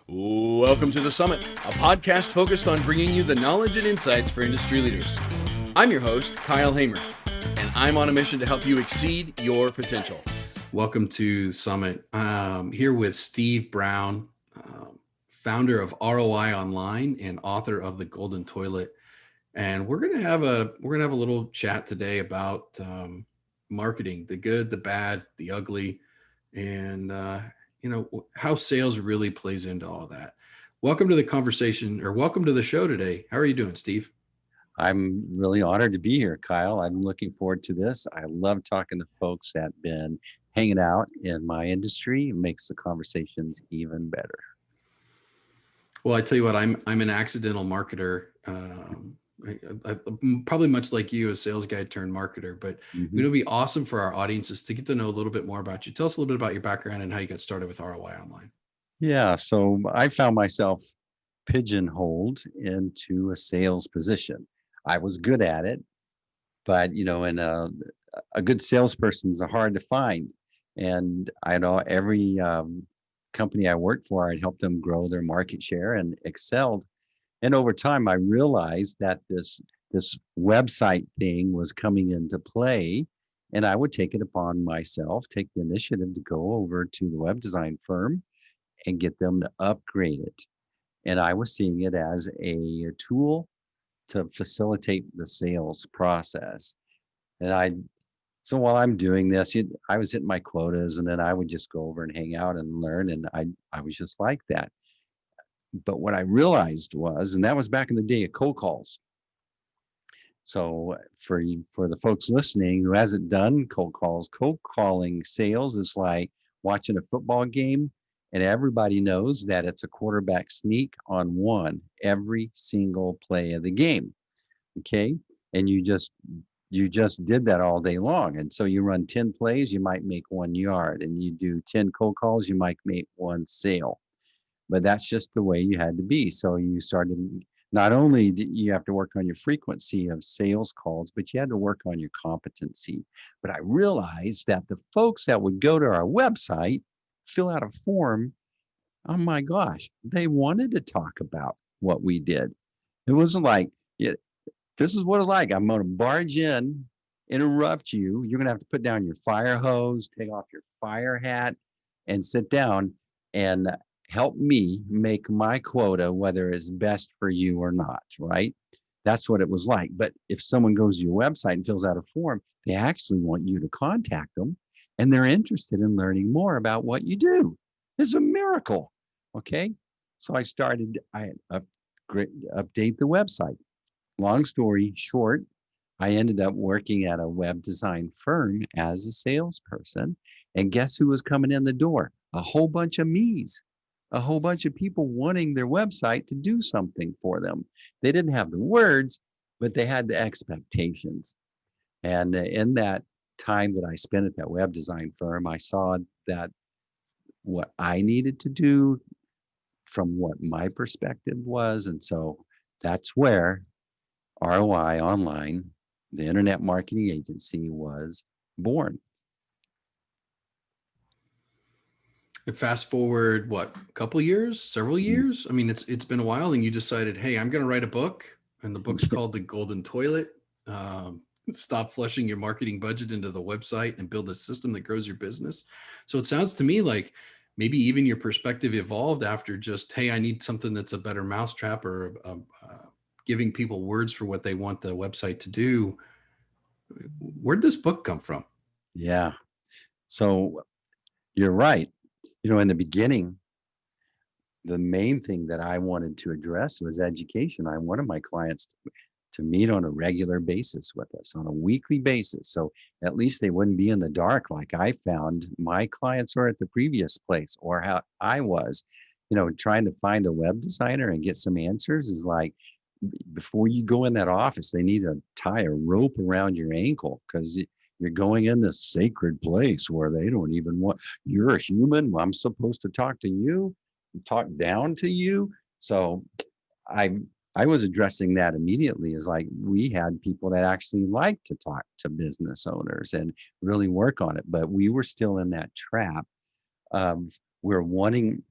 Welcome to The Summit, a podcast focused on bringing you the knowledge and insights for industry leaders. I'm your host, Kyle Hamer, and I'm on a mission to help you exceed your potential. Welcome to Summit. Here with Steve Brown, founder of ROI Online and author of The Golden Toilet. And we're gonna have a little chat today about marketing, the good, the bad, the ugly, and how sales really plays into all that. Welcome to the conversation, or welcome to the show today. How are you doing, Steve? I'm really honored to be here, Kyle. I'm looking forward to this. I love talking to folks that have been hanging out in my industry. It makes the conversations even better. Well, I tell you what, I'm an accidental marketer. Probably much like you, a sales guy turned marketer, but it would be awesome for our audiences to get to know a little bit more about you. Tell us a little bit about your background and how you got started with ROI Online. Yeah, so I found myself pigeonholed into a sales position. I was good at it, but and a good salesperson is hard to find. And I know every company I worked for, I'd help them grow their market share and excelled. And over time, I realized that this website thing was coming into play, and I would take it upon myself, take the initiative to go over to the web design firm and get them to upgrade it. And I was seeing it as a tool to facilitate the sales process. So while I'm doing this, I was hitting my quotas, and then I would just go over and hang out and learn. And I was just like that. But what I realized was, and that was back in the day of cold calls. So for the folks listening who hasn't done cold calls, cold calling sales is like watching a football game, and everybody knows that it's a quarterback sneak on one every single play of the game. Okay, and you just did that all day long. And so you run 10 plays, you might make 1 yard, and you do 10 cold calls, you might make one sale. But that's just the way you had to be. So you started, not only did you have to work on your frequency of sales calls, but you had to work on your competency. But I realized that the folks that would go to our website, fill out a form, oh my gosh, they wanted to talk about what we did. It wasn't like, this is what it's like. I'm going to barge in, interrupt you. You're going to have to put down your fire hose, take off your fire hat, and sit down and help me make my quota, whether it's best for you or not, right? That's what it was like. But if someone goes to your website and fills out a form, they actually want you to contact them, and they're interested in learning more about what you do. It's a miracle, okay? So I update the website. Long story short, I ended up working at a web design firm as a salesperson. And guess who was coming in the door? A whole bunch of me's, a whole bunch of people wanting their website to do something for them. They didn't have the words, but they had the expectations. And in that time that I spent at that web design firm, I saw that what I needed to do from what my perspective was. And so that's where ROI Online, the internet marketing agency, was born. Fast forward, what, a couple years, several years? I mean, it's been a while, and you decided, hey, I'm going to write a book, and the book's called The Golden Toilet. Stop flushing your marketing budget into the website and build a system that grows your business. So it sounds to me like maybe even your perspective evolved after just, hey, I need something that's a better mousetrap, or giving people words for what they want the website to do. Where'd this book come from? Yeah. So you're right. In the beginning, the main thing that I wanted to address was education. I wanted my clients to meet on a regular basis with us, on a weekly basis. So at least they wouldn't be in the dark like I found my clients were at the previous place, or how I was. Trying to find a web designer and get some answers is like, before you go in that office, they need to tie a rope around your ankle, because you're going in this sacred place where they don't even want, you're a human. I'm supposed to talk to you, talk down to you. So I was addressing that immediately, as like, we had people that actually like to talk to business owners and really work on it. But we were still in that trap of we're wanting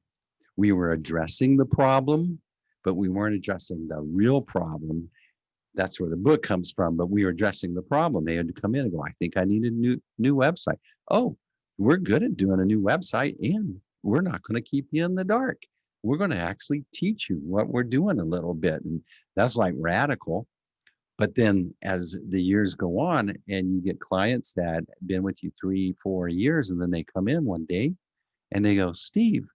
We were addressing the problem, but we weren't addressing the real problem. That's where the book comes from, but we were addressing the problem. They had to come in and go, I think I need a new website. Oh, we're good at doing a new website, and we're not going to keep you in the dark. We're going to actually teach you what we're doing a little bit. And that's like radical. But then as the years go on and you get clients that have been with you 3-4 years, and then they come in one day and they go, Steve,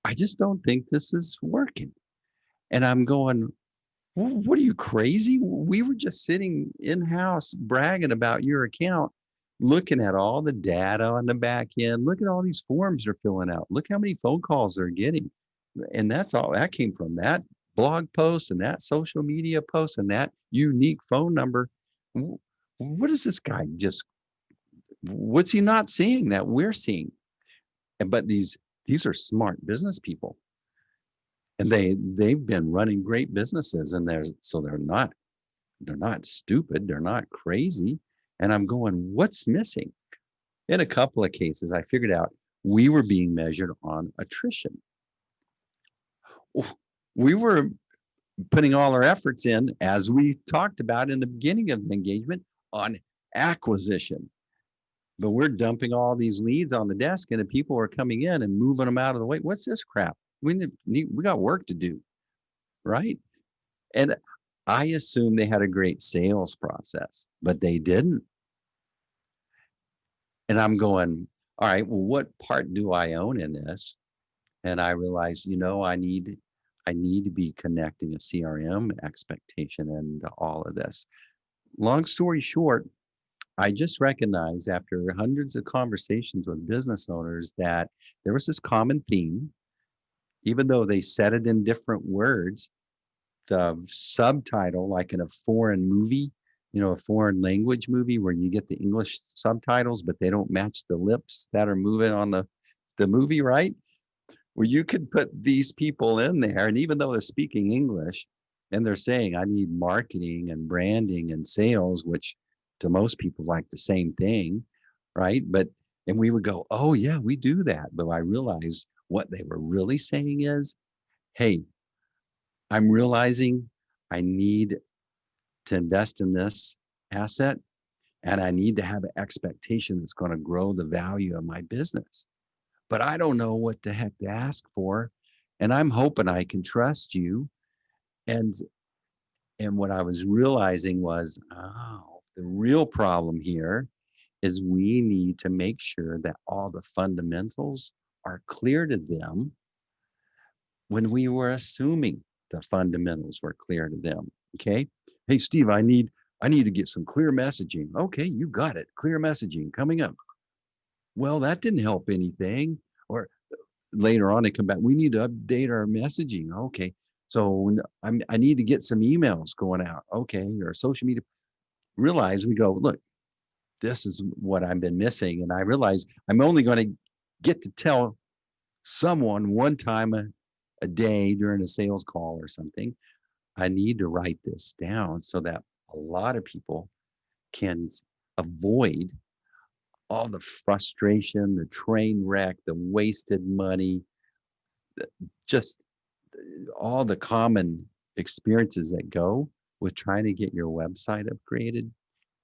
I just don't think this is working. And I'm going, what are you, crazy? We were just sitting in-house bragging about your account, looking at all the data on the back end. Look at all these forms they're filling out. Look how many phone calls they're getting. And that's all that came from that blog post and that social media post and that unique phone number. What is this guy what's he not seeing that we're seeing? But these are smart business people. And they've been running great businesses, and they're not stupid, they're not crazy. And I'm going, what's missing? In a couple of cases, I figured out we were being measured on attrition. We were putting all our efforts in, as we talked about in the beginning of the engagement, on acquisition. But we're dumping all these leads on the desk, and the people are coming in and moving them out of the way. What's this crap? We got work to do, right? And I assumed they had a great sales process, but they didn't. And I'm going, all right, well, what part do I own in this? And I realized, I need to be connecting a CRM expectation into all of this. Long story short, I just recognized after hundreds of conversations with business owners that there was this common theme. Even though they said it in different words, the subtitle, like in a foreign movie, a foreign language movie where you get the English subtitles, but they don't match the lips that are moving on the movie, right? Where you could put these people in there, and even though they're speaking English and they're saying, I need marketing and branding and sales, which to most people like the same thing, right? And we would go, oh yeah, we do that. But I realized what they were really saying is, hey, I'm realizing I need to invest in this asset, and I need to have an expectation that's going to grow the value of my business. But I don't know what the heck to ask for. And I'm hoping I can trust you. And what I was realizing was, the real problem here is we need to make sure that all the fundamentals are clear to them when we were assuming the fundamentals were clear to them. Okay. Hey, Steve, I need to get some clear messaging. Okay, you got it. Clear messaging coming up. Well, that didn't help anything. Or later on, they come back. We need to update our messaging. Okay. So I need to get some emails going out. Okay. Or social media. Realize we go, look, this is what I've been missing. And I realize I'm only going to get to tell someone one time a day during a sales call or something. I need to write this down so that a lot of people can avoid all the frustration, the train wreck, the wasted money, just all the common experiences that go with trying to get your website upgraded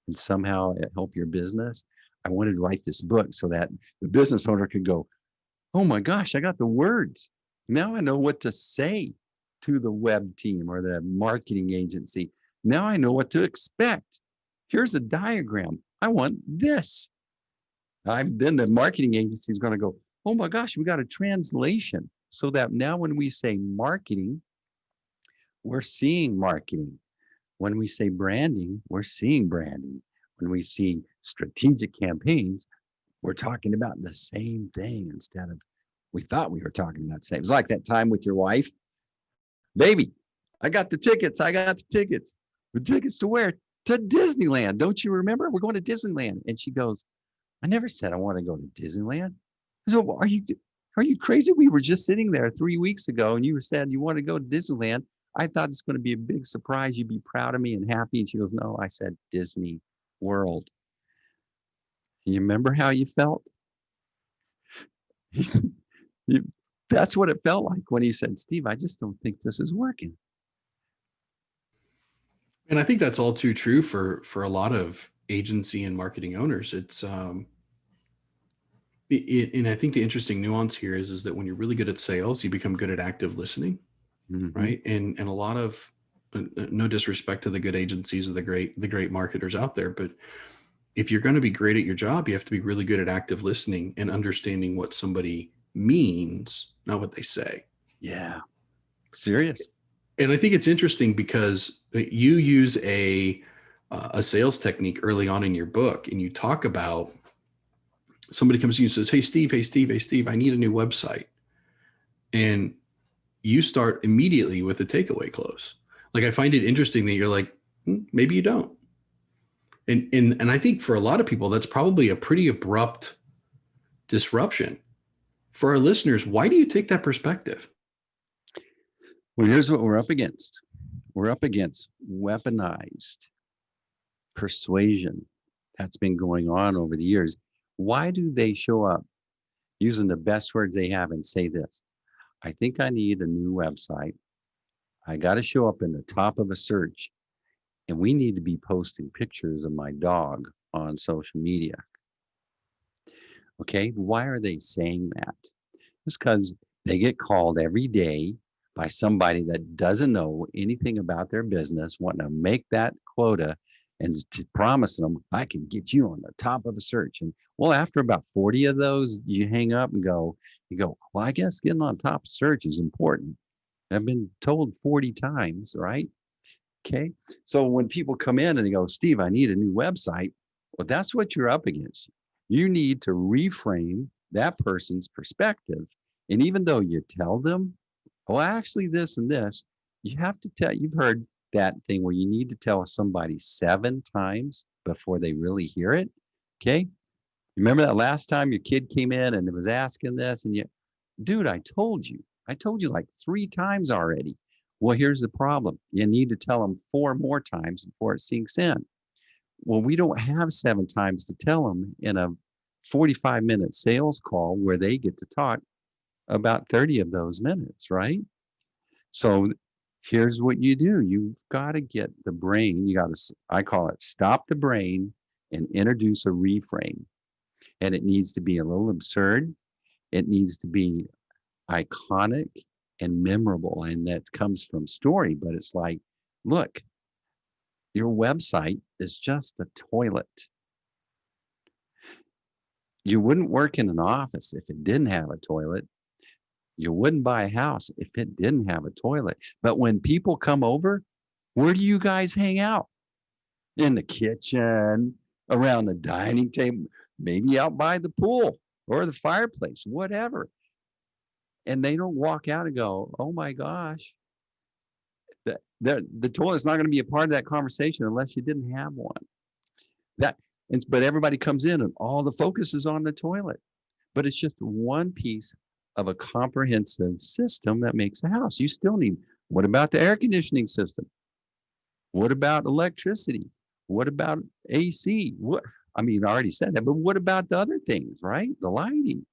and somehow help your business. I wanted to write this book so that the business owner could go, oh my gosh, I got the words. Now I know what to say to the web team or the marketing agency. Now I know what to expect. Here's a diagram. I want this. Then the marketing agency is going to go, oh my gosh, we got a translation so that now when we say marketing, we're seeing marketing. When we say branding, we're seeing branding. When we see strategic campaigns, we're talking about the same thing instead of we thought we were talking about the same. It's like that time with your wife. Baby, I got the tickets. I got the tickets. The tickets to where? To Disneyland. Don't you remember? We're going to Disneyland. And she goes, I never said I want to go to Disneyland. So are you crazy? We were just sitting there 3 weeks ago and you said you want to go to Disneyland. I thought it's going to be a big surprise. You'd be proud of me and happy. And she goes, no, I said Disney World. You remember how you felt? That's what it felt like when he said, Steve, I just don't think this is working. And I think that's all too true for a lot of agency and marketing owners. And I think the interesting nuance here is that when you're really good at sales, you become good at active listening, Mm-hmm. right? And a lot of no disrespect to the good agencies or the great marketers out there, but if you're going to be great at your job, you have to be really good at active listening and understanding what somebody means, not what they say. Yeah. Serious. And I think it's interesting because you use a sales technique early on in your book, and you talk about somebody comes to you and says, hey Steve, I need a new website, and you start immediately with a takeaway close. Like, I find it interesting that you're like, maybe you don't. And I think for a lot of people, that's probably a pretty abrupt disruption. For our listeners, why do you take that perspective? Well, here's what we're up against. We're up against weaponized persuasion that's been going on over the years. Why do they show up using the best words they have and say this? I think I need a new website. I got to show up in the top of a search, and we need to be posting pictures of my dog on social media. Okay, why are they saying that? It's because they get called every day by somebody that doesn't know anything about their business, wanting to make that quota and promising them, I can get you on the top of a search. And well, after about 40 of those, you hang up and you go, well, I guess getting on top of search is important. I've been told 40 times, right? Okay. So when people come in and they go, Steve, I need a new website. Well, that's what you're up against. You need to reframe that person's perspective. And even though you tell them, well, actually, this and this, you have to tell, you've heard that thing where you need to tell somebody 7 times before they really hear it. Okay. Remember that last time your kid came in and was asking this and you, dude, I told you like 3 times already. Well, here's the problem. You need to tell them 4 more times before it sinks in. Well, we don't have 7 times to tell them in a 45-minute sales call where they get to talk about 30 of those minutes, right? So here's what you do. You've got to get the brain, you got to, I call it stop the brain and introduce a reframe. And it needs to be a little absurd. It needs to be iconic and memorable. And that comes from story, but it's like, look, your website is just a toilet. You wouldn't work in an office if it didn't have a toilet. You wouldn't buy a house if it didn't have a toilet. But when people come over, where do you guys hang out? In the kitchen, around the dining table, maybe out by the pool or the fireplace, whatever. And they don't walk out and go, oh my gosh, the toilet's not going to be a part of that conversation unless you didn't have one. But everybody comes in and all the focus is on the toilet. But it's just one piece of a comprehensive system that makes the house. You still need, what about the air conditioning system? What about electricity? What about AC? I already said that, but what about the other things, right? The lighting.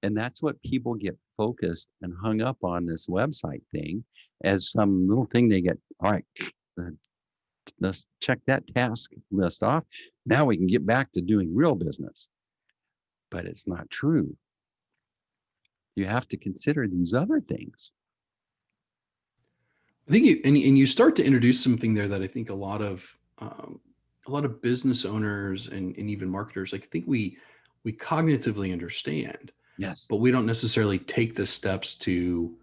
And that's what people get focused and hung up on this website thing as some little thing they get, all right, let's check that task list off. Now we can get back to doing real business. But it's not true. You have to consider these other things. I think you start to introduce something there that I think a lot of business owners and even marketers, like, I think we cognitively understand, Yes. but we don't necessarily take the steps to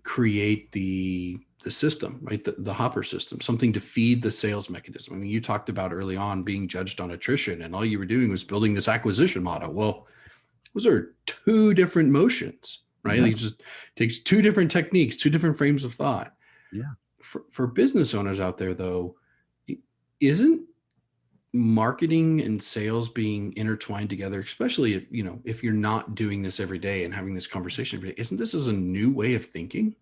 create the system, right? The hopper system, something to feed the sales mechanism. I mean, you talked about early on being judged on attrition, and all you were doing was building this acquisition model. Well, those are 2 different motions, right? Yes. It just takes 2 different techniques, 2 different frames of thought. Yeah. For business owners out there, though, isn't marketing and sales being intertwined together, especially if you're not doing this every day and having this conversation every day, isn't this as a new way of thinking?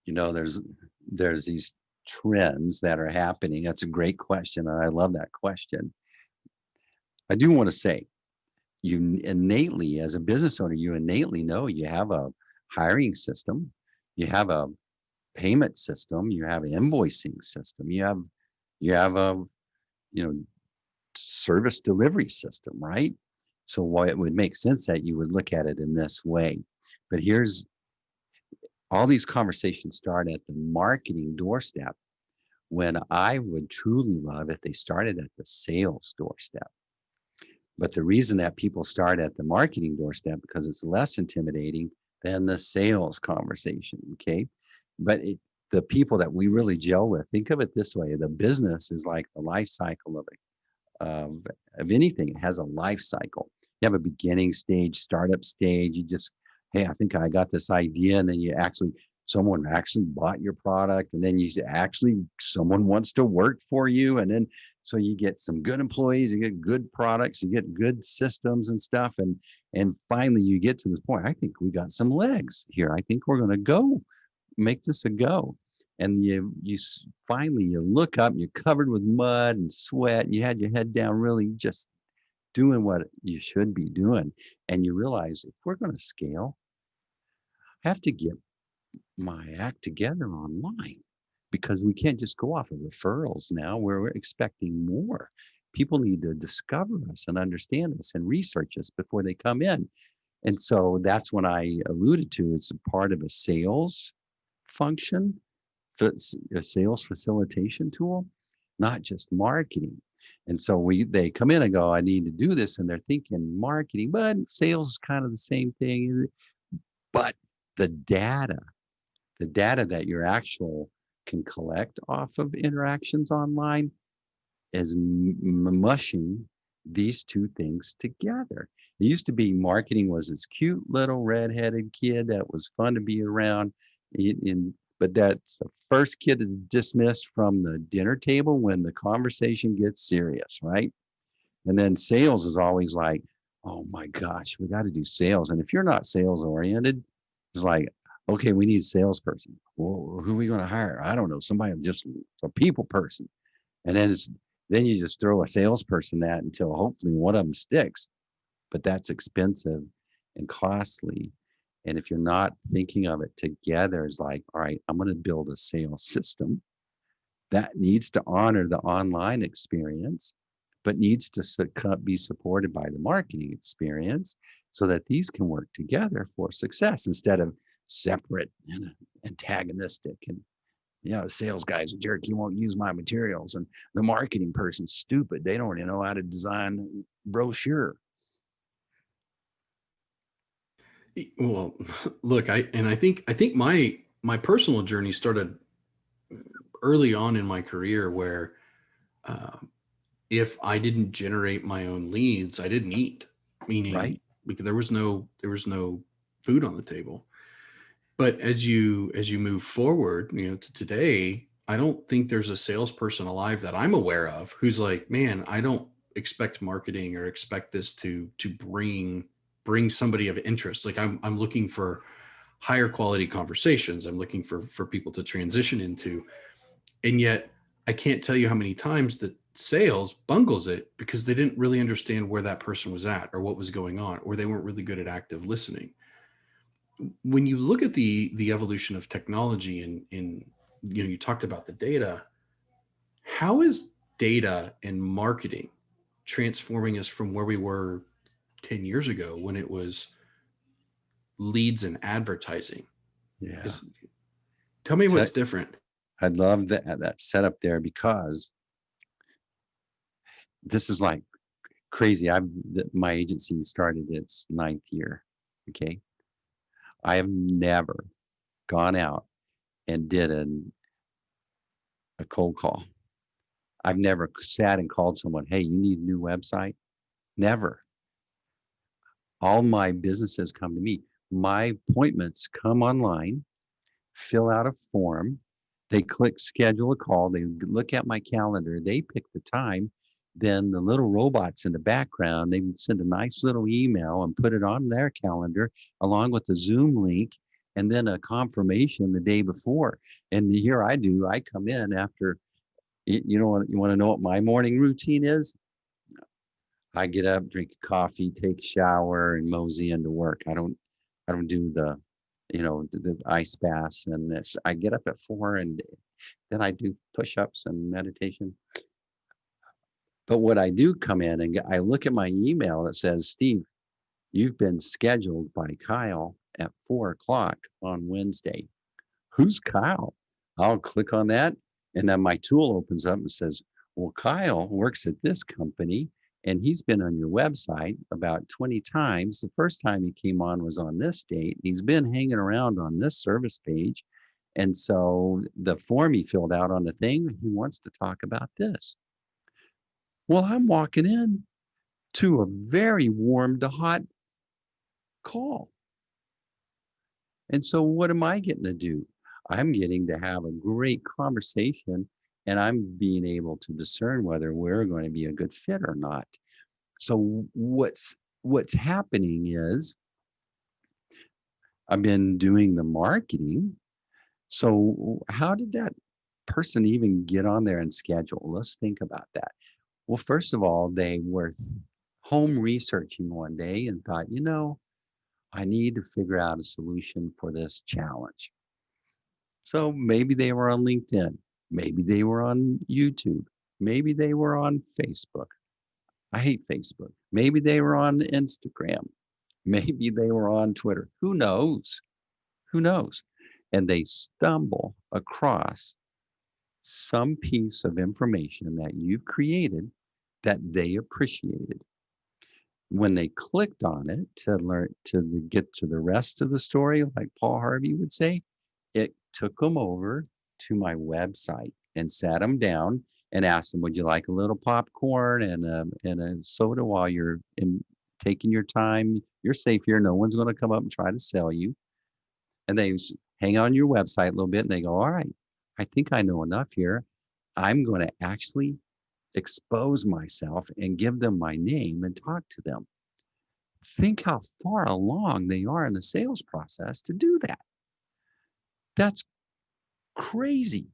There's these trends that are happening. That's a great question, and I love that question. I do want to say, you innately, as a business owner, you innately know you have a hiring system, you have a payment system, you have an invoicing system, you have a, you know, service delivery system, right? So why it would make sense that you would look at it in this way. But here's all these conversations start at the marketing doorstep, when I would truly love if they started at the sales doorstep. But the reason that people start at the marketing doorstep, because it's less intimidating than the sales conversation. Okay. But the people that we really gel with, think of it this way: the business is like the life cycle of, of anything. It has a life cycle. You have a beginning stage, startup stage. You just, hey, I think I got this idea. And then someone actually bought your product. And then someone wants to work for you. And then, so you get some good employees, you get good products, you get good systems and stuff. And finally you get to this point, I think we got some legs here. I think we're going to go make this a go. And finally you look up, you're covered with mud and sweat, and you had your head down, really just doing what you should be doing. And you realize, if we're going to scale, I have to get my act together online, because we can't just go off of referrals now, where we're expecting more. People need to discover us and understand us and research us before they come in. And so that's when I alluded to, it's a part of a sales function, a sales facilitation tool, not just marketing. And so they come in and go, I need to do this. And they're thinking marketing, but sales is kind of the same thing. But the data that your can collect off of interactions online is mushing these two things together. It used to be marketing was this cute little redheaded kid that was fun to be around, but that's the first kid that's dismissed from the dinner table when the conversation gets serious, right? And then sales is always like, oh my gosh, we got to do sales. And if you're not sales oriented, it's like, okay, we need a salesperson. Well, who are we going to hire? I don't know. Somebody, just a people person. And then you just throw a salesperson at until hopefully one of them sticks. But that's expensive and costly. And if you're not thinking of it together, it's like, all right, I'm going to build a sales system that needs to honor the online experience, but needs to be supported by the marketing experience, so that these can work together for success, instead of separate and antagonistic. And the sales guy's a jerk, he won't use my materials, and the marketing person's stupid, they don't even know how to design a brochure. Well, look, I think my personal journey started early on in my career, where if I didn't generate my own leads, I didn't eat. Meaning, right, because there was no food on the table. But as you move forward, to today, I don't think there's a salesperson alive that I'm aware of who's like, man, I don't expect marketing or expect this to bring somebody of interest. Like I'm looking for higher quality conversations. I'm looking for people to transition into. And yet I can't tell you how many times that sales bungles it because they didn't really understand where that person was at or what was going on, or they weren't really good at active listening. When you look at the evolution of technology, and you talked about the data, how is data and marketing transforming us from where we were 10 years ago when it was leads and advertising? yeah. Tell me So what's different. I love that setup there, because this is like crazy. My agency started its 9th year. Okay. I have never gone out and did a cold call. I've never sat and called someone, hey, you need a new website? Never. All my businesses come to me. My appointments come online, fill out a form. They click schedule a call. They look at my calendar. They pick the time. Then the little robots in the background, they send a nice little email and put it on their calendar along with the Zoom link, and then a confirmation the day before. And here I come in after, you want to know what my morning routine is? I get up, drink a coffee, take a shower, and mosey into work. I don't do the ice baths and this. I get up at 4 and then I do push-ups and meditation. But what I do come in and I look at my email that says, Steve, you've been scheduled by Kyle at 4 o'clock on Wednesday. Who's Kyle? I'll click on that. And then my tool opens up and says, well, Kyle works at this company and he's been on your website about 20 times. The first time he came on was on this date. He's been hanging around on this service page. And so the form he filled out on the thing, he wants to talk about this. Well, I'm walking in to a very warm to hot call. And so what am I getting to do? I'm getting to have a great conversation and I'm being able to discern whether we're going to be a good fit or not. So what's happening is I've been doing the marketing. So how did that person even get on there and schedule? Let's think about that. Well, first of all, they were home researching one day and thought, I need to figure out a solution for this challenge. So maybe they were on LinkedIn. Maybe they were on YouTube. Maybe they were on Facebook. I hate Facebook. Maybe they were on Instagram. Maybe they were on Twitter. Who knows? Who knows? And they stumble across some piece of information that you've created that they appreciated. When they clicked on it to get to the rest of the story, like Paul Harvey would say, it took them over to my website and sat them down and asked them, would you like a little popcorn and a soda while you're taking your time? You're safe here. No one's going to come up and try to sell you. And they hang on your website a little bit and they go, all right, I think I know enough here. I'm going to actually expose myself and give them my name and talk to them. Think how far along they are in the sales process to do that. That's crazy.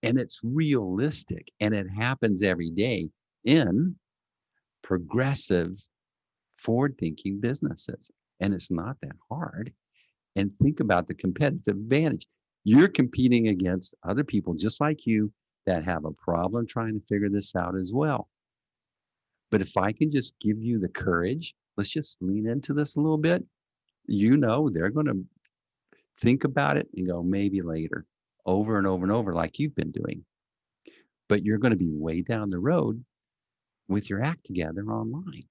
And it's realistic. And it happens every day in progressive, forward-thinking businesses. And it's not that hard. And think about the competitive advantage. You're competing against other people just like you that have a problem trying to figure this out as well. But if I can just give you the courage, let's just lean into this a little bit, they're going to think about it and go, maybe later, over and over and over, like you've been doing. But you're going to be way down the road with your act together online.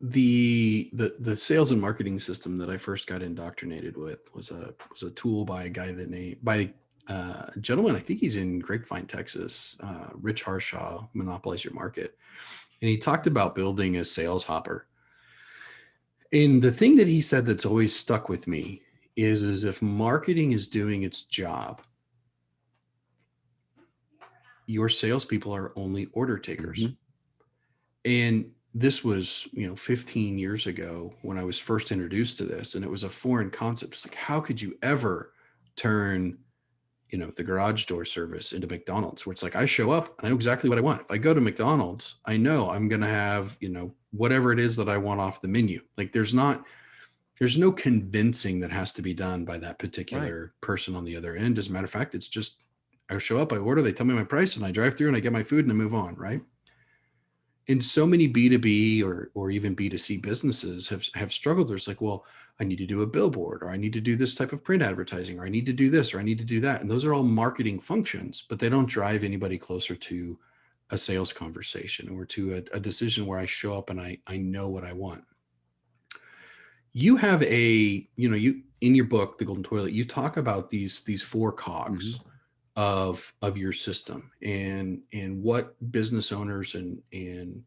The sales and marketing system that I first got indoctrinated with was a tool by a gentleman, I think he's in Grapevine, Texas, Rich Harshaw, Monopolize Your Market. And he talked about building a sales hopper. And the thing that he said that's always stuck with me is if marketing is doing its job, your salespeople are only order takers. Mm-hmm. And this was, 15 years ago when I was first introduced to this, and it was a foreign concept. It's like, how could you ever turn, the garage door service into McDonald's, where it's like, I show up and I know exactly what I want. If I go to McDonald's, I know I'm going to have, whatever it is that I want off the menu. Like there's no convincing that has to be done by that particular person on the other end. As a matter of fact, it's just, I show up, I order, they tell me my price and I drive through and I get my food and I move on. Right. And so many B2B or even B2C businesses have struggled. There's like, well, I need to do a billboard, or I need to do this type of print advertising, or I need to do this, or I need to do that. And those are all marketing functions, but they don't drive anybody closer to a sales conversation or to a decision where I show up and I know what I want. You have you in your book, The Golden Toilet, you talk about these four cogs. Mm-hmm. of your system and what business owners and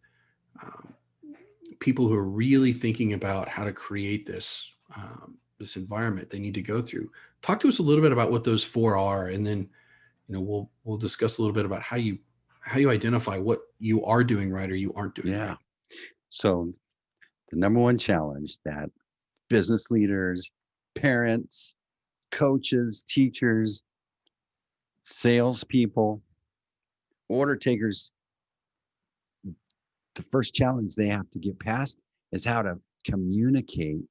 people who are really thinking about how to create this environment they need to go through. Talk to us a little bit about what those four are, and then we'll discuss a little bit about how you identify what you are doing right or you aren't doing right. So the number one challenge that business leaders, parents, coaches, teachers, salespeople, order takers, the first challenge they have to get past is how to communicate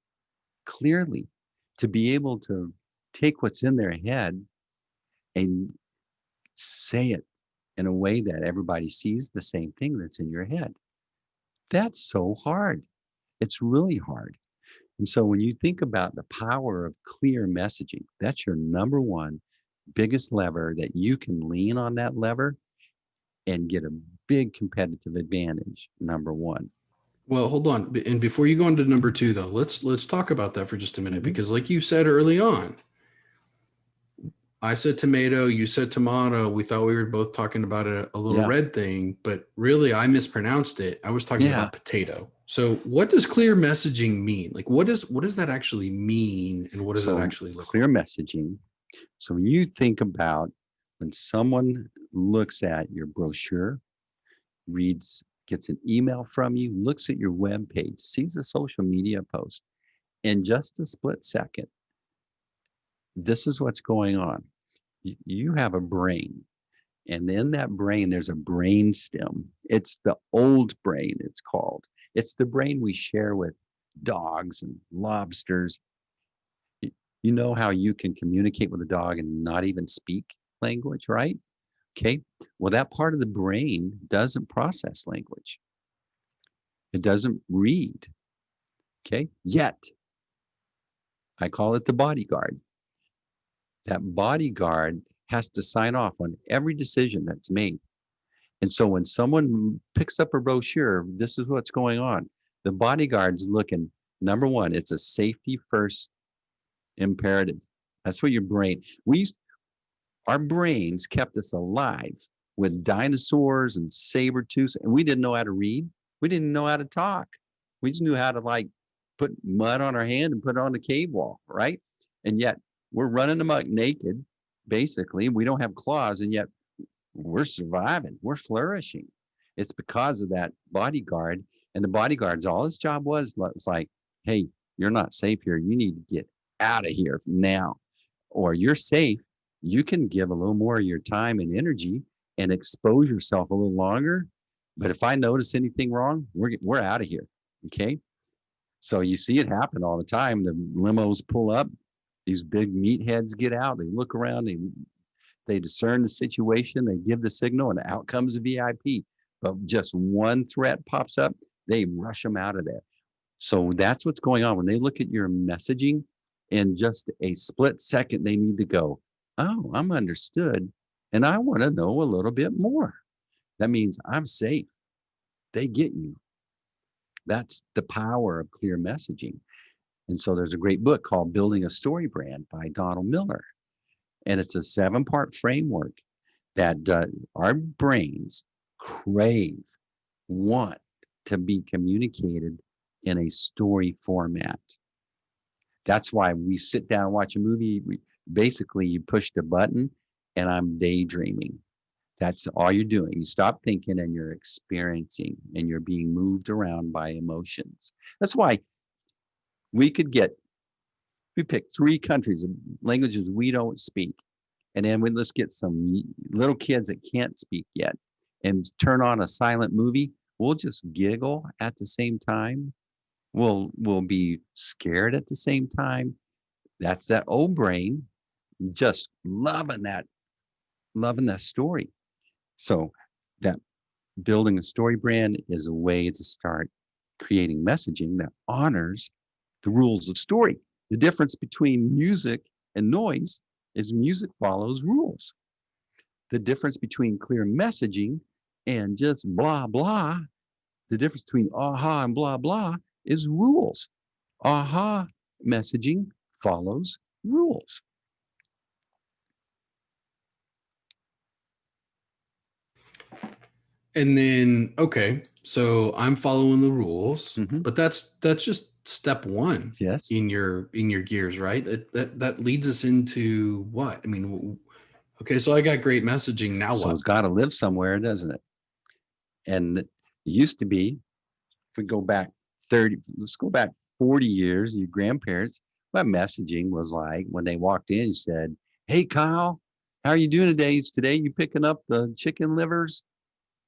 clearly, to be able to take what's in their head and say it in a way that everybody sees the same thing that's in your head. That's so hard. It's really hard. And so when you think about the power of clear messaging, that's your number one biggest lever that you can lean on that lever and get a big competitive advantage. Number one. Well, hold on. And before you go into number two, though, let's talk about that for just a minute, because like you said early on, I said tomato, you said tomato. We thought we were both talking about a little red thing, but really I mispronounced it. I was talking about potato. So what does clear messaging mean? Like what does that actually mean, and what does it actually look clear like? messaging. So when you think about when someone looks at your brochure, gets an email from you, looks at your web page, sees a social media post, in just a split second, this is what's going on. You have a brain, and in that brain, there's a brain stem. It's the old brain, it's called. It's the brain we share with dogs and lobsters. You know how you can communicate with a dog and not even speak language, right? Okay. Well, that part of the brain doesn't process language. It doesn't read. Okay. Yet, I call it the bodyguard. That bodyguard has to sign off on every decision that's made. And so when someone picks up a brochure, this is what's going on. The bodyguard's looking, number one, it's a safety first imperative. That's what your brain, our brains kept us alive with dinosaurs and saber tooths, and we didn't know how to read. We didn't know how to talk. We just knew how to like put mud on our hand and put it on the cave wall, right? And yet we're running amok naked, basically. We don't have claws, and yet we're surviving. We're flourishing. It's because of that bodyguard. And the bodyguard's all his job was like, hey, you're not safe here. You need to get out of here now, or you're safe. You can give a little more of your time and energy and expose yourself a little longer. But if I notice anything wrong, we're out of here. Okay. So you see it happen all the time. The limos pull up, these big meatheads get out, they look around, they discern the situation, they give the signal, and out comes the VIP. But just one threat pops up, they rush them out of there. So that's what's going on when they look at your messaging. In just a split second, they need to go, oh, I'm understood, and I want to know a little bit more. That means I'm safe. They get you. That's the power of clear messaging. And so there's a great book called Building a StoryBrand by Donald Miller. And it's a 7-part framework that our brains crave, want to be communicated in a story format. That's why we sit down and watch a movie. Basically, you push the button and I'm daydreaming. That's all you're doing. You stop thinking and you're experiencing, and you're being moved around by emotions. That's why we pick 3 countries, languages we don't speak. And then let's get some little kids that can't speak yet and turn on a silent movie. We'll just giggle at the same time. We'll be scared at the same time. That's that old brain just loving that story. So that building a story brand is a way to start creating messaging that honors the rules of story. The difference between music and noise is music follows rules. The difference between clear messaging and just blah, blah, the difference between aha and blah, blah is rules. Aha messaging follows rules. And then, okay, so I'm following the rules, but that's just step one. Yes. In your gears, right? That leads us into what? I mean, okay, so I got great messaging. Now So what? it's got to live somewhere, doesn't it? And it used to be, if we go back 30, let's go back 40 years, your grandparents, what messaging was like when they walked in, said, hey, Kyle, How are you doing today? Today you picking up the chicken livers?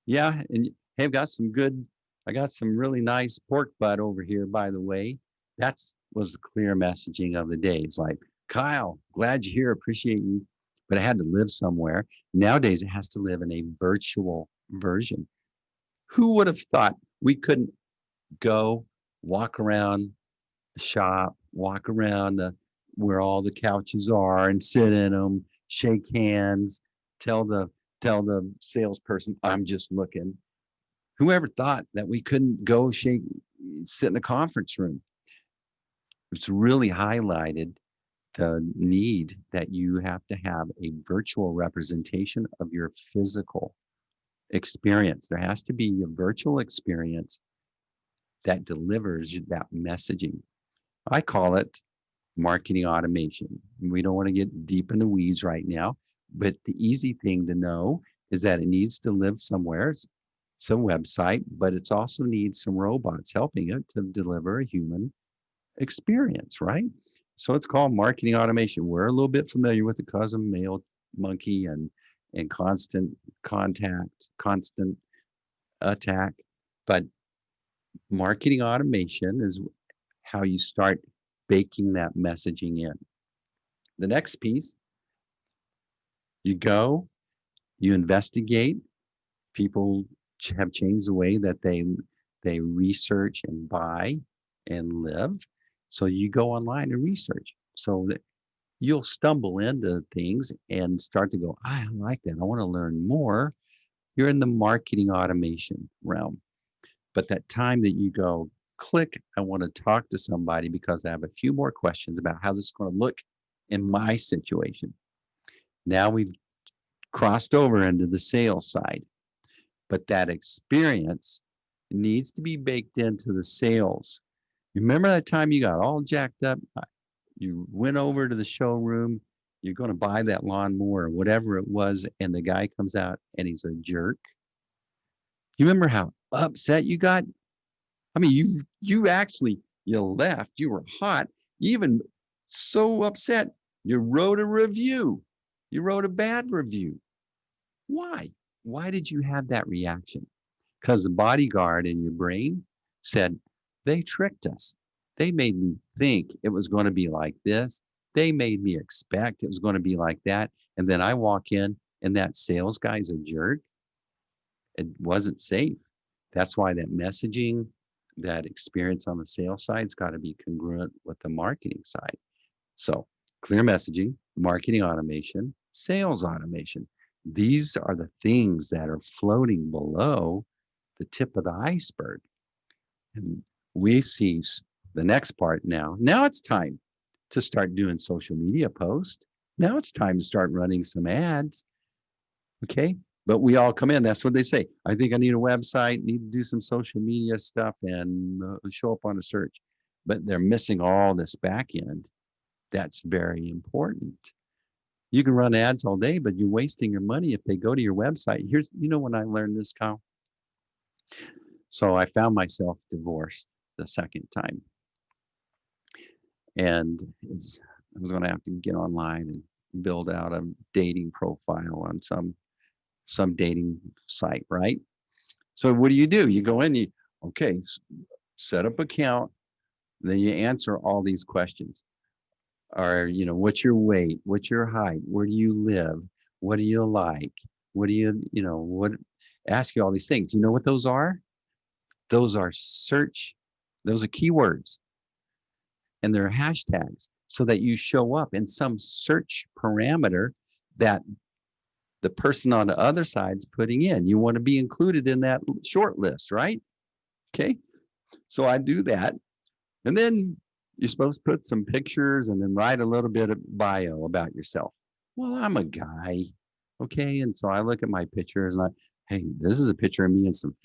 Yeah, and hey, I got some really nice pork butt over here, by the way. That's was the clear messaging of the day. It's like, Kyle, glad you're here, appreciate you, but I had to live somewhere. Nowadays, it has to live in a virtual version. Who would have thought we couldn't go walk around the shop, walk around where all the couches are and sit in them, shake hands, tell the tell the salesperson, I'm just looking. Whoever thought that we couldn't go sit in a conference room? It's really highlighted the need that you have to have a virtual representation of your physical experience. There has to be a virtual experience that delivers that messaging. I call it marketing automation. We don't want to get deep in the weeds right now, but the easy thing to know is that it needs to live somewhere. It's a website, but it also needs some robots helping it to deliver a human experience, right? So it's called marketing automation. We're a little bit familiar with it because of Mail Monkey and constant contact, constant attack, but marketing automation is how you start baking that messaging in. The next piece, you go, you investigate. People have changed the way that they research and buy and live. So you go online and research. So that you'll stumble into things and start to go, I like that. I want to learn more. You're in the marketing automation realm. But that time that you go, click, I want to talk to somebody because I have a few more questions about how this is going to look in my situation. Now we've crossed over into the sales side, but that experience needs to be baked into the sales. You remember that time you got all jacked up? You went over to the showroom, you're going to buy that lawnmower or whatever it was, and the guy comes out and he's a jerk. You remember how upset you got? I mean, you left, you were hot, even so upset, you wrote a review. You wrote a bad review. Why? Why did you have that reaction? Because the bodyguard in your brain said, they tricked us. They made me think it was going to be like this. They made me expect it was going to be like that. And then I walk in and that sales guy's a jerk. It wasn't safe. That's why that messaging, that experience on the sales side's got to be congruent with the marketing side. So clear messaging, marketing automation, sales automation. These are the things that are floating below the tip of the iceberg. And we see the next part now. Now it's time to start doing social media posts. Now it's time to start running some ads. Okay. But we all come in. That's what they say. I think I need a website, need to do some social media stuff and show up on a search. But they're missing all this back end. That's very important. You can run ads all day, but you're wasting your money if they go to your website. When I learned this, Kyle. So I found myself divorced the second time. And I was going to have to get online and build out a dating profile on some dating site, right? So what do? You go in, okay, set up account, then you answer all these questions. Or, what's your weight? What's your height? Where do you live? What do you like? What do what, ask you all these things. You know what those are? Those are keywords. And they're hashtags so that you show up in some search parameter that the person on the other side's putting in. You want to be included in that short list, right? Okay. So I do that. And then you're supposed to put some pictures and then write a little bit of bio about yourself. Well, I'm a guy. Okay. And so I look at my pictures and hey, this is a picture of me in some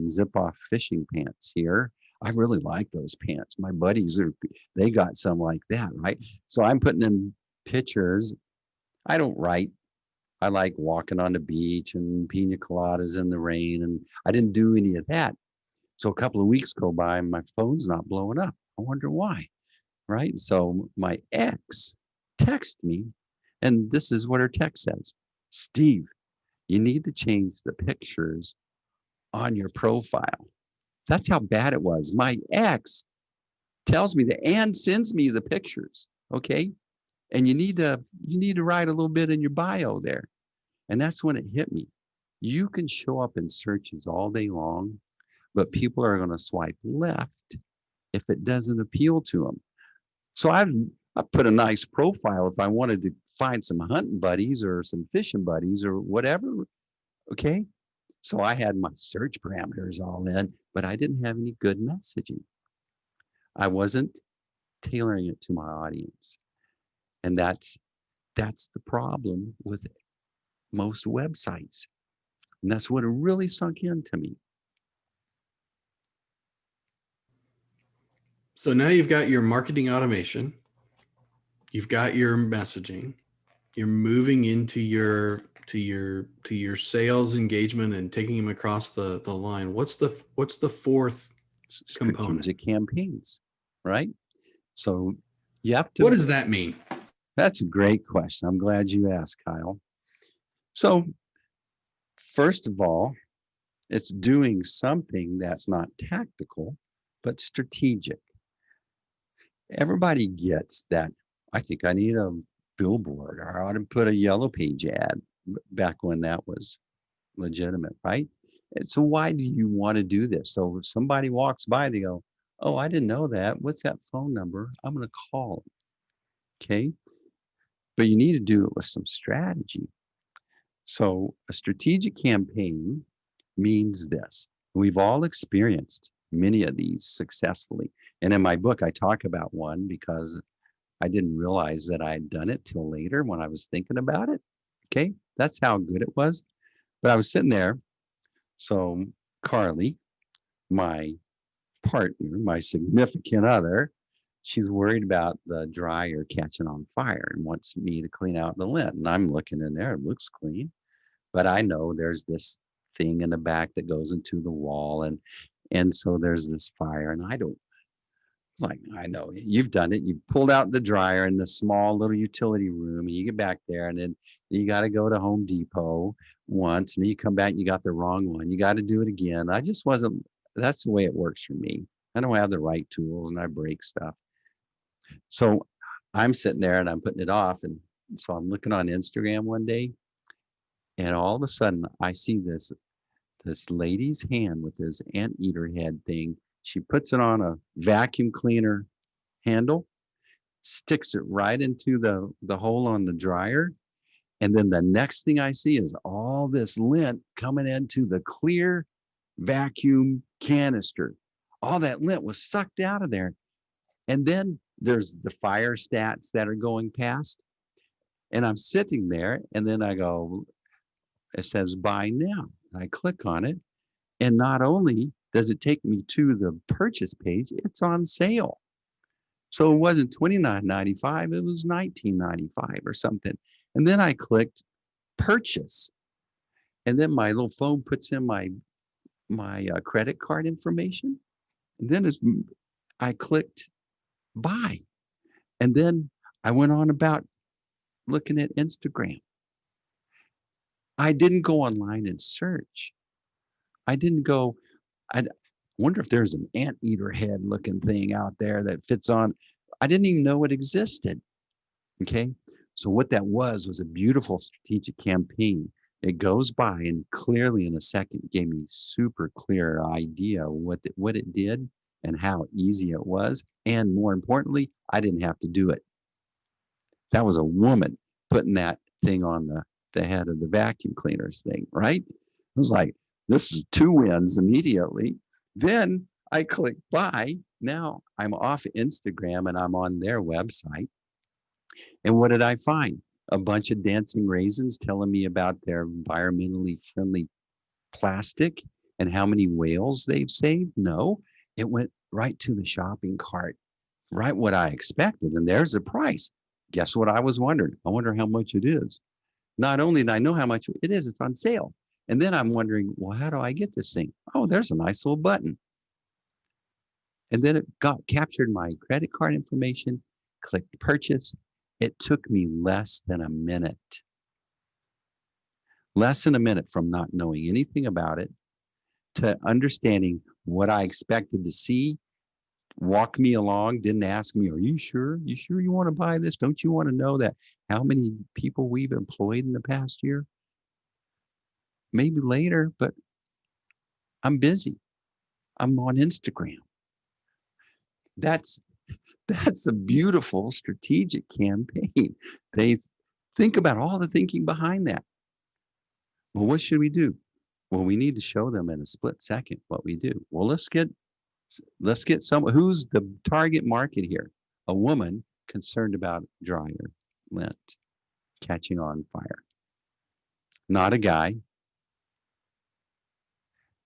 zip-off fishing pants here. I really like those pants. My buddies they got some like that, right? So I'm putting in pictures. I don't write. I like walking on the beach and pina coladas in the rain, and I didn't do any of that. So a couple of weeks go by and my phone's not blowing up. I wonder why, right? So my ex texted me, and this is what her text says. Steve, you need to change the pictures on your profile. That's how bad it was. My ex tells me that and sends me the pictures. Okay. And you need to write a little bit in your bio there. And that's when it hit me. You can show up in searches all day long, but people are going to swipe left if it doesn't appeal to them. So I put a nice profile if I wanted to find some hunting buddies or some fishing buddies or whatever. Okay. So I had my search parameters all in, but I didn't have any good messaging. I wasn't tailoring it to my audience. And that's the problem with most websites. And that's what really sunk into me. So now you've got your marketing automation, you've got your messaging, you're moving into your sales engagement and taking them across the line. What's the fourth component? Strategic campaigns, right? So you have What to, does that mean? that's a great question. I'm glad you asked, Kyle. So first of all, it's doing something that's not tactical, but strategic. Everybody gets that. I think I need a billboard or I ought to put a yellow page ad back when that was legitimate, right? And so why do you want to do this? So if somebody walks by, they go, oh, I didn't know that. What's that phone number? I'm going to call them. Okay. But you need to do it with some strategy. So a strategic campaign means this. We've all experienced many of these successfully. And in my book, I talk about one because I didn't realize that I had done it till later when I was thinking about it. Okay. That's how good it was. But I was sitting there. So Carly, my partner, my significant other, she's worried about the dryer catching on fire and wants me to clean out the lint. And I'm looking in there, it looks clean. But I know there's this thing in the back that goes into the wall. And so there's this fire. And I don't like, I know you've done it. You pulled out the dryer in the small little utility room and you get back there and then you got to go to Home Depot once and then you come back and you got the wrong one. You got to do it again. I just wasn't, that's the way it works for me. I don't have the right tools and I break stuff. So I'm sitting there and I'm putting it off. And so I'm looking on Instagram one day and all of a sudden I see this lady's hand with this anteater head thing. She puts it on a vacuum cleaner handle, sticks it right into the hole on the dryer. And then the next thing I see is all this lint coming into the clear vacuum canister. All that lint was sucked out of there. And then there's the fire stats that are going past. And I'm sitting there and then I go, it says buy now. I click on it. And not only does it take me to the purchase page, it's on sale. So it wasn't $29.95, it was $19.95 or something. And then I clicked purchase. And then my little phone puts in my credit card information. And then I clicked buy. And then I went on about looking at Instagram. I didn't go online and search. I didn't go, I wonder if there's an anteater head looking thing out there that fits on. I didn't even know it existed. Okay. So what that was a beautiful strategic campaign. It goes by and clearly in a second gave me super clear idea what it did and how easy it was. And more importantly, I didn't have to do it. That was a woman putting that thing on the head of the vacuum cleaners thing, right? It was like, this is 2 wins immediately. Then I click buy. Now I'm off Instagram and I'm on their website. And what did I find? A bunch of dancing raisins telling me about their environmentally friendly plastic and how many whales they've saved. No, it went right to the shopping cart, right what I expected. And there's the price. Guess what I was wondering? I wonder how much it is. Not only did I know how much it is, it's on sale. And then I'm wondering, well, how do I get this thing? Oh, there's a nice little button. And then it captured my credit card information, clicked purchase. It took me less than a minute. less than a minute from not knowing anything about it to understanding what I expected to see, walk me along, didn't ask me, are you sure? You sure you want to buy this? Don't you want to know that how many people we've employed in the past year? Maybe later, but I'm busy. I'm on Instagram. That's that's a beautiful strategic campaign. They think about all the thinking behind that. Well, what should we do? Well, we need to show them in a split second what we do. Well, let's get someone who's the target market here. A woman concerned about dryer lint catching on fire, not a guy.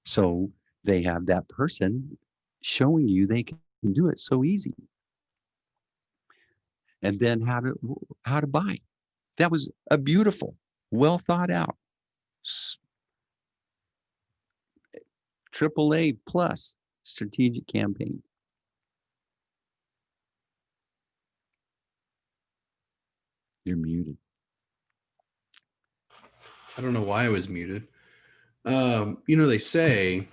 So they have that person showing you they can do it so easy. And then how to buy. That was a beautiful, well thought out, AAA plus strategic campaign. You're muted. I don't know why I was muted. They say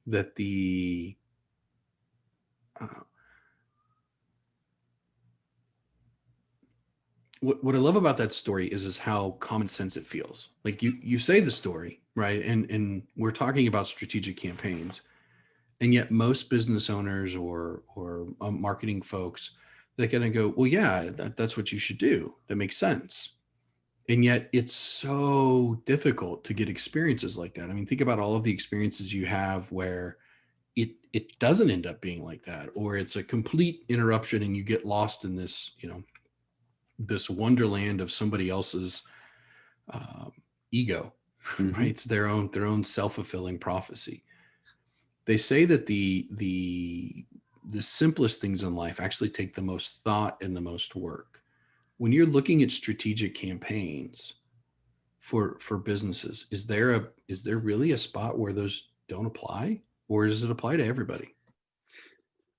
that uh, what I love about that story is how common sense it feels. Like you say the story, right? And we're talking about strategic campaigns, and yet most business owners or marketing folks, they kind of go, well, yeah, that's what you should do. That makes sense. And yet it's so difficult to get experiences like that. I mean, think about all of the experiences you have where it doesn't end up being like that, or it's a complete interruption and you get lost in this wonderland of somebody else's uh, ego, right? Mm-hmm. It's their own self-fulfilling prophecy. They say that the simplest things in life actually take the most thought and the most work. When you're looking at strategic campaigns for businesses, is there really a spot where those don't apply, or does it apply to everybody?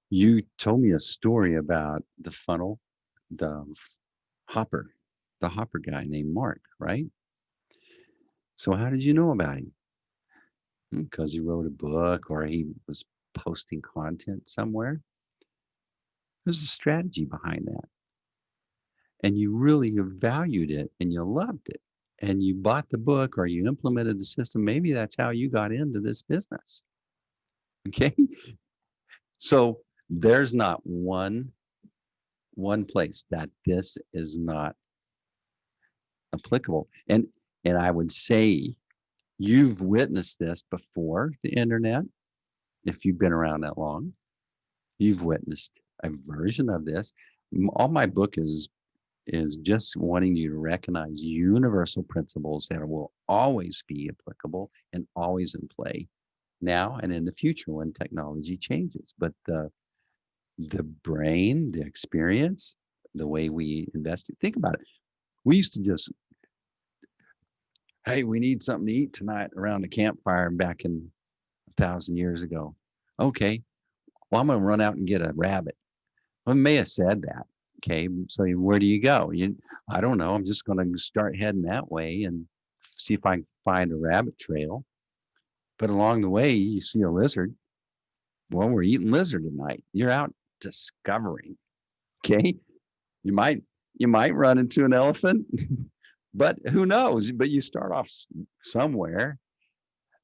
You told me a story about the funnel, the hopper, the hopper guy named Mark, right? So how did you know about him? Because he wrote a book or he was posting content somewhere. There's a strategy behind that. And you really valued it and you loved it. And you bought the book or you implemented the system. Maybe that's how you got into this business. Okay. So there's not one place that this is not applicable. And I would say you've witnessed this before the internet. If you've been around that long, you've witnessed a version of this. All my book is just wanting you to recognize universal principles that will always be applicable and always in play now and in the future when technology changes. But the brain, the experience, the way we invest, think about it. We used to just, hey, we need something to eat tonight around the campfire back in 1,000 years ago. Okay, well, I'm going to run out and get a rabbit. Well, I may have said that. Okay, so where do you go? I don't know. I'm just going to start heading that way and see if I can find a rabbit trail. But along the way, you see a lizard. Well, we're eating lizard tonight. You're out discovering. Okay, you might run into an elephant, but who knows? But you start off somewhere.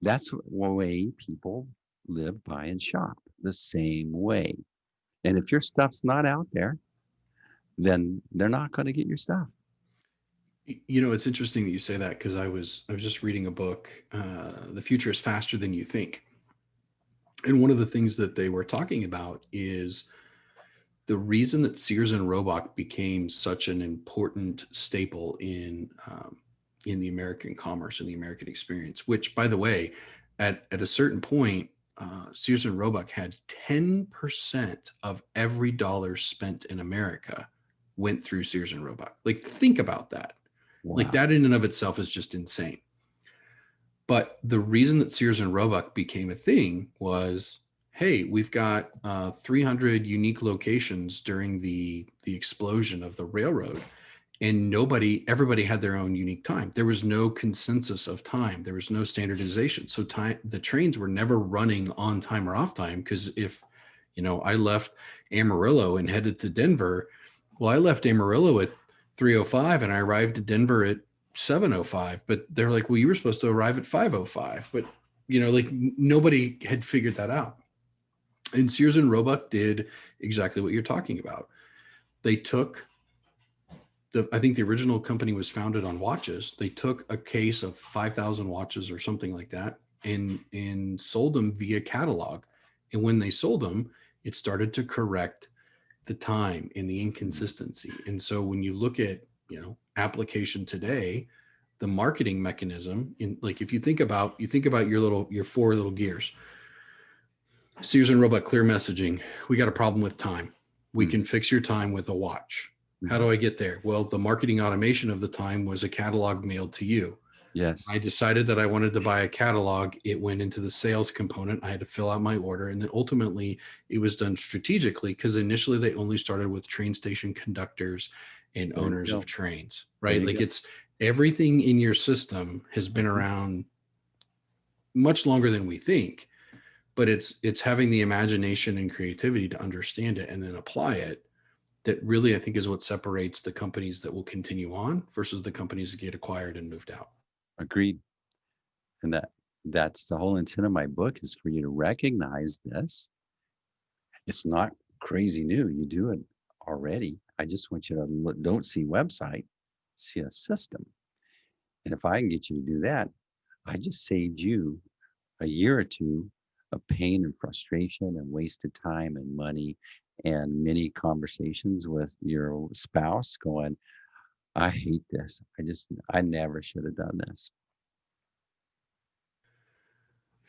That's the way people live, buy, and shop the same way. And if your stuff's not out there, then they're not going to get your stuff. It's interesting that you say that, because I was just reading a book, The Future is Faster Than You Think. And one of the things that they were talking about is the reason that Sears and Roebuck became such an important staple in the American commerce and the American experience. Which, by the way, at a certain point, Sears and Roebuck had 10% of every dollar spent in America went through Sears and Roebuck. Like, think about that. Like, Wow. that in and of itself is just insane. But the reason that Sears and Roebuck became a thing was, hey, we've got 300 unique locations during the explosion of the railroad, and everybody had their own unique time. There was no consensus of time. There was no standardization. So the trains were never running on time or off time. Because if, I left Amarillo and headed to Denver, well, I left Amarillo at 3:05 and I arrived at Denver at 7:05. But they're like, well, you were supposed to arrive at 5:05. But, nobody had figured that out. And Sears and Roebuck did exactly what you're talking about. They took I think the original company was founded on watches. They took a case of 5,000 watches or something like that and sold them via catalog. And when they sold them, it started to correct the time and the inconsistency. And so when you look at, application today, the marketing mechanism in, like, if you think about your four little gears, Sears and Roebuck clear messaging. We got a problem with time. We can fix your time with a watch. How do I get there? Well, the marketing automation of the time was a catalog mailed to you. Yes. I decided that I wanted to buy a catalog. It went into the sales component. I had to fill out my order. And then ultimately it was done strategically, because initially they only started with train station conductors and owners of trains, right? Like, it's everything in your system has been around much longer than we think, but it's having the imagination and creativity to understand it and then apply it. That really, I think, is what separates the companies that will continue on versus the companies that get acquired and moved out. Agreed. And that's the whole intent of my book, is for you to recognize this. It's not crazy new. You do it already. I just want you to don't see website, see a system. And if I can get you to do that, I just saved you a year or two of pain and frustration and wasted time and money and many conversations with your spouse going, I hate this. I never should have done this.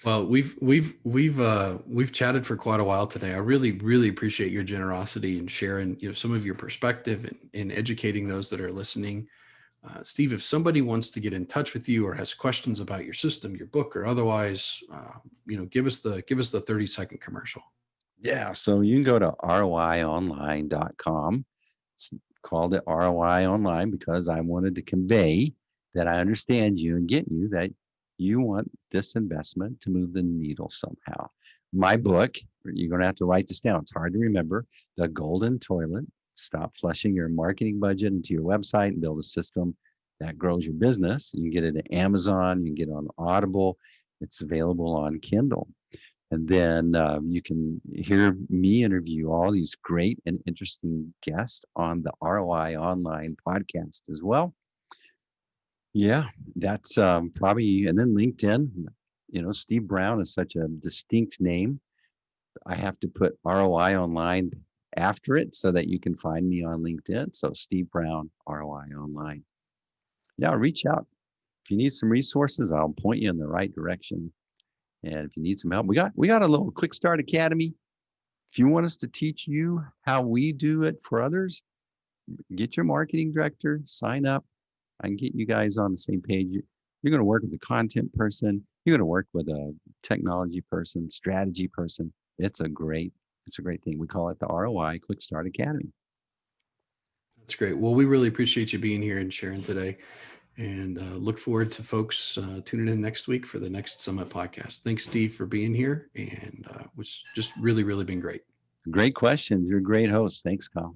Well, we've chatted for quite a while today. I really, really appreciate your generosity and sharing, some of your perspective and educating those that are listening. Steve, if somebody wants to get in touch with you or has questions about your system, your book, or otherwise, give us the 30-second commercial. Yeah. So you can go to roionline.com. It's called it ROI Online because I wanted to convey that I understand you and get you that you want this investment to move the needle somehow. My book, you're going to have to write this down. It's hard to remember. The Golden Toilet. Stop flushing your marketing budget into your website and build a system that grows your business. You can get it at Amazon. You can get it on Audible. It's available on Kindle. And then you can hear me interview all these great and interesting guests on the ROI Online podcast as well. Yeah, that's probably, and then LinkedIn. Steve Brown is such a distinct name. I have to put ROI Online after it so that you can find me on LinkedIn. So Steve Brown, ROI Online. Yeah, reach out. If you need some resources, I'll point you in the right direction. And if you need some help, we got a little Quick Start Academy. If you want us to teach you how we do it for others, get your marketing director, sign up. I can get you guys on the same page. You're going to work with a content person. You're going to work with a technology person, strategy person. It's a great thing. We call it the ROI Quick Start Academy. That's great. Well, we really appreciate you being here and sharing today, and look forward to folks tuning in next week for the next Summit podcast. Thanks, Steve, for being here, and was just really, really been great. Great questions. You're a great host. Thanks, Kyle.